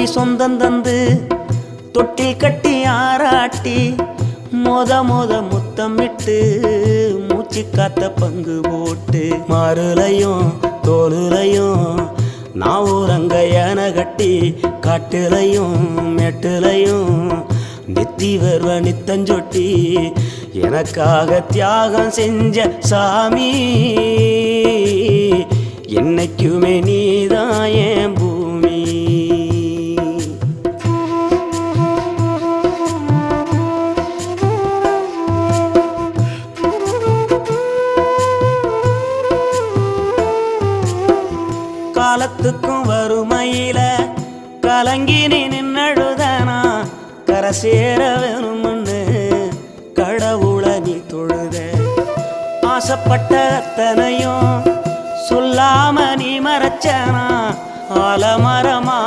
கோடி சொந்தம் தந்து தொட்டி கட்டி ஆராட்டி மொத முத்தமிட்டு மூச்சு காத்த பங்கு போட்டு மாறுலையும் தோலுலையும் நான் ஊரங்க யானை கட்டி காட்டுலையும் மெட்டுலையும் நெத்தி வருவ நித்தஞ்சொட்டி எனக்காக தியாகம் செஞ்ச சாமி என்னைக்குமே நீதான் என் பூமி. காலத்துக்கும் வறுமையில கலங்கி நீ நின்னழுதனா கரை சேர வேணும்னு கடவுளை நீ தொழுத ஆசைப்பட்ட அத்தனையும் சொல்லாம நீ மறைச்சனா ஆலமரமா